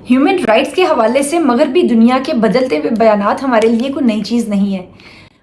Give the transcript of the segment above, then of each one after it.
Human rights کے حوالے سے مغربی دنیا کے بدلتے ہوئے بیانات ہمارے لیے کوئی نئی چیز نہیں ہے۔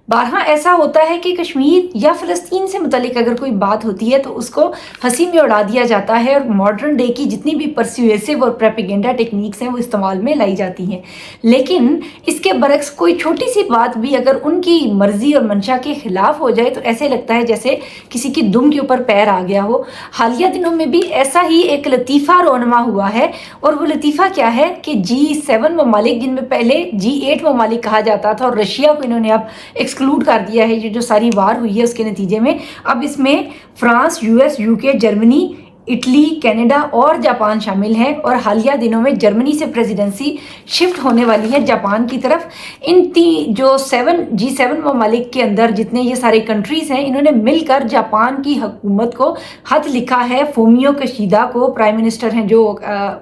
بارہا ایسا ہوتا ہے کہ کشمیر یا فلسطین سے متعلق اگر کوئی بات ہوتی ہے تو اس کو ہنسی میں اڑا دیا جاتا ہے، اور ماڈرن ڈے کی جتنی بھی پرسیویسو اور پروپیگنڈا ٹیکنیکس ہیں وہ استعمال میں لائی جاتی ہیں۔ لیکن اس کے برعکس کوئی چھوٹی سی بات بھی اگر ان کی مرضی اور منشا کے خلاف ہو جائے تو ایسے لگتا ہے جیسے کسی کی دم کے اوپر پیر آ گیا ہو۔ حالیہ دنوں میں بھی ایسا ہی ایک لطیفہ رونما ہوا ہے، اور وہ لطیفہ کیا ہے کہ G7 ممالک، جن میں پہلے G8 ممالک کہا جاتا تھا اور رشیا کو انہوں نے اب ایکسکلوڈ کر دیا ہے، جو ساری وار ہوئی ہے اس کے نتیجے میں، اب اس میں France, US، UK، Germany, Italy, Canada اور جاپان شامل ہیں، اور حالیہ دنوں میں جرمنی سے پریزیڈنسی شفٹ ہونے والی ہے جاپان کی طرف۔ ان جو G7 ممالک کے اندر جتنے یہ سارے کنٹریز ہیں، انہوں نے مل کر جاپان کی حکومت کو خط لکھا ہے، فومیو کشیدا کو پرائم منسٹر ہیں جو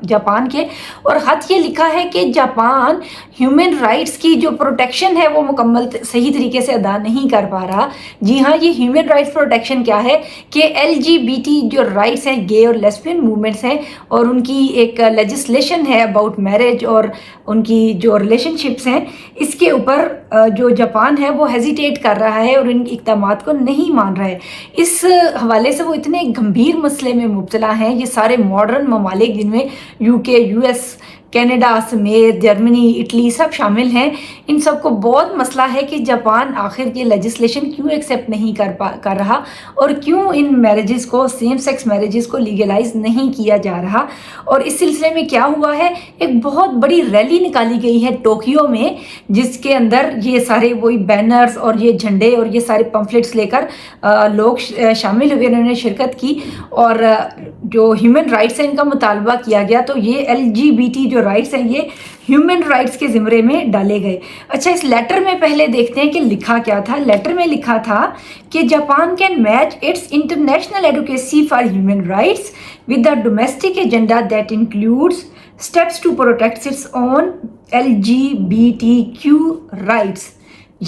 جاپان کے، اور خط یہ لکھا ہے کہ جاپان ہیومن رائٹس کی جو پروٹیکشن ہے وہ مکمل صحیح طریقے سے ادا نہیں کر پا رہا۔ جی ہاں، یہ ہیومن رائٹس پروٹیکشن کیا ہے کہ LGBT جو رائٹس ہیں، گے اور لیسبین موومنٹس ہیں، اور ان کی ایک لیجسلیشن ہے اباؤٹ میرج اور ان کی جو ریلیشن شپس ہیں، اس کے اوپر جو جاپان ہے وہ ہیزیٹیٹ کر رہا ہے اور ان اقدامات کو نہیں مان رہا ہے۔ اس حوالے سے وہ اتنے گمبھیر مسئلے میں مبتلا ہیں، یہ سارے ماڈرن ممالک جن میں UK، US، کینیڈا سمیت جرمنی، اٹلی سب شامل ہیں، ان سب کو بہت مسئلہ ہے کہ جاپان آخر یہ لیجسلیشن کیوں ایکسیپٹ نہیں کر رہا، اور کیوں ان میرجز کو، سیم سیکس میرجز کو لیگلائز نہیں کیا جا رہا۔ اور اس سلسلے میں کیا ہوا ہے، ایک بہت بڑی ریلی نکالی گئی ہے ٹوکیو میں، جس کے اندر یہ سارے وہی بینرز اور یہ جھنڈے اور یہ سارے پمفلٹس لے کر لوگ شامل ہوئے، انہوں نے شرکت کی، اور جو ہیومن رائٹس ہیں ان کا مطالبہ کیا گیا۔ تو یہ LGBT جو رائٹس ہیں یہ ہیومن رائٹس کے زمرے میں ڈالے گئے۔ اچھا، اس لیٹر میں پہلے دیکھتے ہیں کہ لکھا کیا تھا۔ لیٹر میں لکھا تھا کہ Japan can match its international advocacy for human rights with the domestic agenda that includes steps to protect its own LGBTQ rights,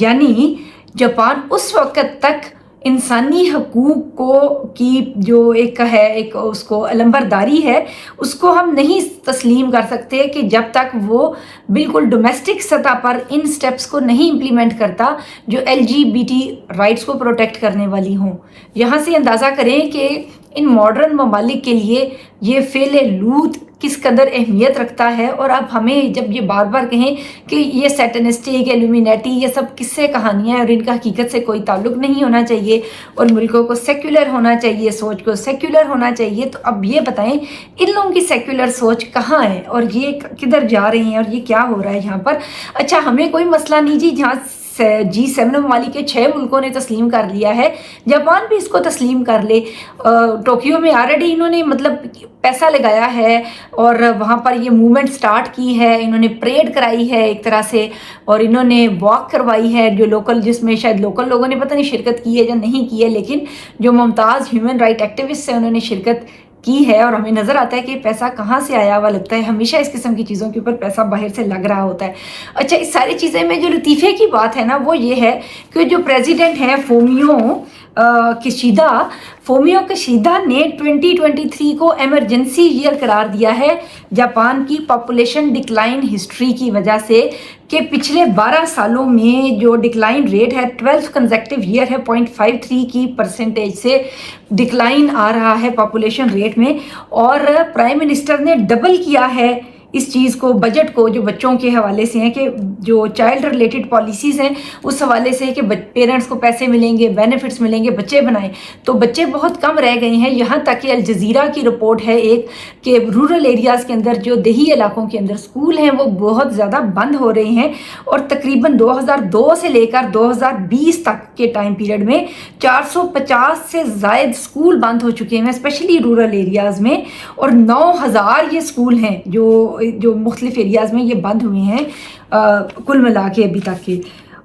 یعنی جاپان اس وقت تک انسانی حقوق کو کی جو ایک ہے، ایک اس کو علمبرداری ہے، اس کو ہم نہیں تسلیم کر سکتے کہ جب تک وہ بالکل ڈومیسٹک سطح پر ان سٹیپس کو نہیں امپلیمنٹ کرتا جو LGBT رائٹس کو پروٹیکٹ کرنے والی ہوں۔ یہاں سے اندازہ کریں کہ ان ماڈرن ممالک کے لیے یہ فعل لوط کس قدر اہمیت رکھتا ہے، اور اب ہمیں جب یہ بار بار کہیں کہ یہ سیٹنسٹک، ایلومینیٹی، یہ سب قصے کہانیاں ہیں اور ان کا حقیقت سے کوئی تعلق نہیں ہونا چاہیے، اور ملکوں کو سیکولر ہونا چاہیے، سوچ کو سیکولر ہونا چاہیے، تو اب یہ بتائیں ان لوگوں کی سیکولر سوچ کہاں ہے اور یہ کدھر جا رہے ہیں اور یہ کیا ہو رہا ہے یہاں پر۔ اچھا، ہمیں کوئی مسئلہ نہیں جی، جہاں G7 ممالک کے 6 ملکوں نے تسلیم کر لیا ہے، جاپان بھی اس کو تسلیم کر لے۔ ٹوکیو میں آلریڈی انہوں نے مطلب پیسہ لگایا ہے اور وہاں پر یہ موومنٹ سٹارٹ کی ہے، انہوں نے پریڈ کرائی ہے ایک طرح سے، اور انہوں نے واک کروائی ہے جو لوکل، جس میں شاید لوکل لوگوں نے پتہ نہیں شرکت کی ہے یا نہیں کی ہے، لیکن جو ممتاز ہیومن رائٹ ایکٹیوسٹ ہیں انہوں نے شرکت کی ہے، اور ہمیں نظر آتا ہے کہ پیسہ کہاں سے آیا ہوا لگتا ہے، ہمیشہ اس قسم کی چیزوں کے اوپر پیسہ باہر سے لگ رہا ہوتا ہے۔ اچھا، اس ساری چیزیں میں جو لطیفے کی بات ہے نا وہ یہ ہے کہ جو پریزیڈنٹ ہیں فومیو کشیدا نے 2023 کو ایمرجنسی ایئر قرار دیا ہے جاپان کی پاپولیشن ڈکلائن ہسٹری کی وجہ سے، کہ پچھلے 12 سالوں میں جو ڈکلائن ریٹ ہے 12 کنزیکٹیو ایئر ہے، 0.53 کی پرسنٹیج سے ڈکلائن آ رہا ہے پاپولیشن ریٹ میں، اور پرائم منسٹر نے ڈبل کیا ہے اس چیز کو، بجٹ کو، جو بچوں کے حوالے سے ہیں کہ جو چائلڈ ریلیٹڈ پالیسیز ہیں اس حوالے سے کہ پیرنٹس کو پیسے ملیں گے، بینیفٹس ملیں گے، بچے بنائیں، تو بچے بہت کم رہ گئے ہیں۔ یہاں تک کہ الجزیرہ کی رپورٹ ہے ایک کہ رورل ایریاز کے اندر، جو دیہی علاقوں کے اندر اسکول ہیں وہ بہت زیادہ بند ہو رہے ہیں، اور تقریباً 2002 سے لے کر 2020 تک کے ٹائم پیریڈ میں 450 سے زائد اسکول بند ہو چکے ہیں، اسپیشلی رورل ایریاز میں، اور 9000 یہ اسکول ہیں جو مختلف ایریاز میں یہ بند ہوئے ہیں کل ملا کے ابھی تک کے۔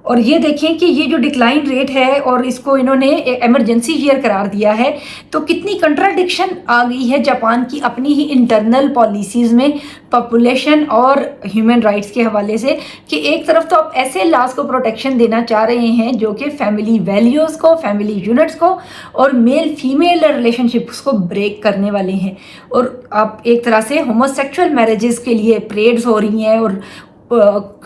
اور یہ دیکھیں کہ یہ جو ڈکلائن ریٹ ہے اور اس کو انہوں نے ایمرجنسی ایئر قرار دیا ہے، تو کتنی کنٹراڈکشن آ گئی ہے جاپان کی اپنی ہی انٹرنل پالیسیز میں پاپولیشن اور ہیومن رائٹس کے حوالے سے، کہ ایک طرف تو آپ ایسے لاز کو پروٹیکشن دینا چاہ رہے ہیں جو کہ فیملی ویلیوز کو، فیملی یونٹس کو اور میل فیمیل ریلیشن شپس کو بریک کرنے والے ہیں، اور آپ ایک طرح سے ہوموسیکچول میرجز کے لیے پریڈز ہو رہی ہیں، اور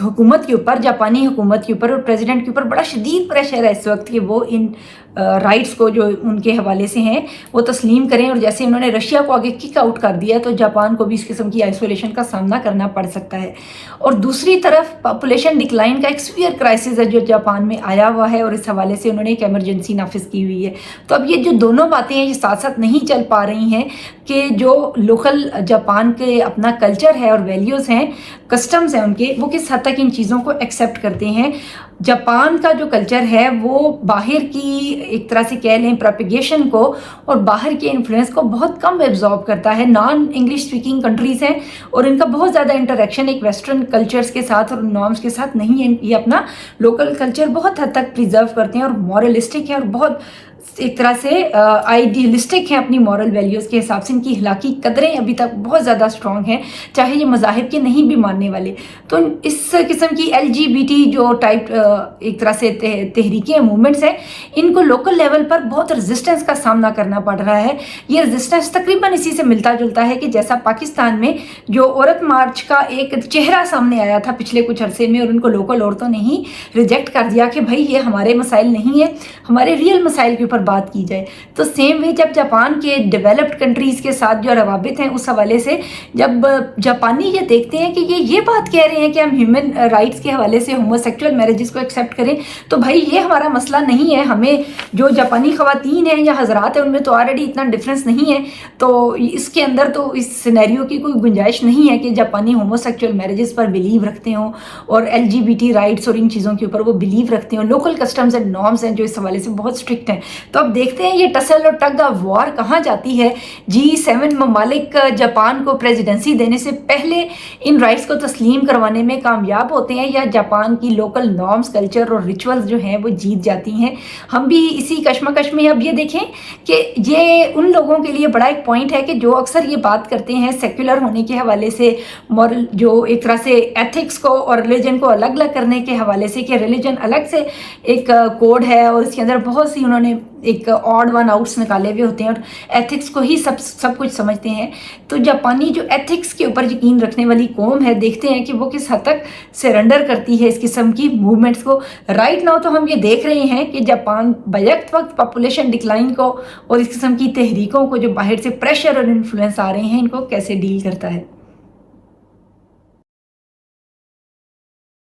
حکومت کے اوپر، جاپانی حکومت کے اوپر اور پریزیڈنٹ کے اوپر بڑا شدید پریشر ہے اس وقت کہ وہ ان رائٹس کو جو ان کے حوالے سے ہیں وہ تسلیم کریں، اور جیسے انہوں نے رشیا کو آگے کک آؤٹ کر دیا تو جاپان کو بھی اس قسم کی آئسولیشن کا سامنا کرنا پڑ سکتا ہے۔ اور دوسری طرف پاپولیشن ڈکلائن کا ایک سیویئر کرائسس ہے جو جاپان میں آیا ہوا ہے، اور اس حوالے سے انہوں نے ایک ایمرجنسی نافذ کی ہوئی ہے۔ تو اب یہ جو دونوں باتیں ہیں یہ ساتھ ساتھ نہیں چل پا رہی ہیں کہ جو لوکل جاپان کے اپنا کلچر ہے اور ویلیوز ہیں، کسٹمز ہیں ان کے، وہ کس حد تک ان چیزوں کو ایکسیپٹ کرتے ہیں۔ جاپان کا جو کلچر ہے وہ باہر کی ایک طرح سے کہہ لیں پروپیگیشن کو اور باہر کے انفلوئنس کو بہت کم ایبزارب کرتا ہے۔ نان انگلش اسپیکنگ کنٹریز ہیں اور ان کا بہت زیادہ انٹریکشن ایک ویسٹرن کلچرز کے ساتھ اور نارمز کے ساتھ نہیں ہے۔ یہ اپنا لوکل کلچر بہت حد تک پریزرو کرتے ہیں اور مورلسٹک ہیں اور بہت ایک طرح سے آئیڈیلسٹک ہیں اپنی مورل ویلیوز کے حساب سے۔ ان کی اخلاقی قدریں ابھی تک بہت زیادہ اسٹرانگ ہیں، چاہے یہ مذاہب کے نہیں بھی ماننے والے۔ تو اس قسم کی LGBT جو ٹائپ ایک طرح سے تحریکیں موومنٹس ہیں، ان کو لوکل لیول پر بہت رزسٹنس کا سامنا کرنا پڑ رہا ہے۔ یہ رزسٹنس تقریباً اسی سے ملتا جلتا ہے کہ جیسا پاکستان میں جو عورت مارچ کا ایک چہرہ سامنے آیا تھا پچھلے کچھ عرصے میں، اور ان کو لوکل عورتوں نے ہی ریجیکٹ کر دیا کہ بھائی یہ ہمارے مسائل نہیں ہیں، ہمارے ریئل مسائل کے اوپر بات کی جائے۔ تو سیم وے جب جاپان کے ڈیولپڈ کنٹریز کے ساتھ جو روابط ہیں اس حوالے سے جب جاپانی یہ دیکھتے ہیں کہ یہ بات کہہ رہے ہیں کہ ہم ہیومن رائٹس کے حوالے سے ہوموسیکچول میرجز کو ایکسیپٹ کریں، تو بھائی یہ ہمارا مسئلہ نہیں ہے، ہمیں جو جاپانی خواتین ہیں یا حضرات ہیں ان میں تو آلریڈی اتنا ڈفرینس نہیں ہے، تو اس کے اندر تو اس سینیریو کی کوئی گنجائش نہیں ہے کہ جاپانی ہوموسیکچول میرجز پر بلیو رکھتے ہوں اور LGBT رائٹس اور ان چیزوں کے اوپر وہ بلیو رکھتے ہوں۔ لوکل کسٹمز اینڈ نارمز ہیں جو اس حوالے سے بہت اسٹرکٹ ہیں۔ تو اب دیکھتے ہیں یہ ٹسل اور ٹگ آف وار کہاں جاتی ہے۔ G7 ممالک جاپان کو پریزیڈنسی دینے سے پہلے ان رائٹس کو تسلیم کروانے میں کامیاب ہوتے ہیں، یا جاپان کی لوکل نارمز، کلچر اور ریچولز جو ہیں وہ جیت جاتی ہیں۔ ہم بھی اسی کشمکش میں اب یہ دیکھیں کہ یہ ان لوگوں کے لیے بڑا ایک پوائنٹ ہے کہ جو اکثر یہ بات کرتے ہیں سیکولر ہونے کے حوالے سے، مورل جو ایک طرح سے ایتھکس کو اور ریلیجن کو الگ الگ کرنے کے حوالے سے، کہ ریلیجن الگ سے ایک کوڈ ہے اور اس کے اندر بہت سی انہوں نے ایک آڈ ون آؤٹس نکالے ہوئے ہوتے ہیں اور ایتھکس کو ہی سب کچھ سمجھتے ہیں۔ تو جاپانی جو ایتھکس کے اوپر یقین رکھنے والی قوم ہے، دیکھتے ہیں کہ وہ کس حد تک سرنڈر کرتی ہے اس قسم کی موومنٹس کو۔ رائٹ ناؤ تو ہم یہ دیکھ رہے ہیں کہ جاپان بیک وقت پاپولیشن ڈکلائن کو اور اس قسم کی تحریکوں کو جو باہر سے پریشر اور انفلوئنس آ رہے ہیں ان کو کیسے ڈیل کرتا ہے۔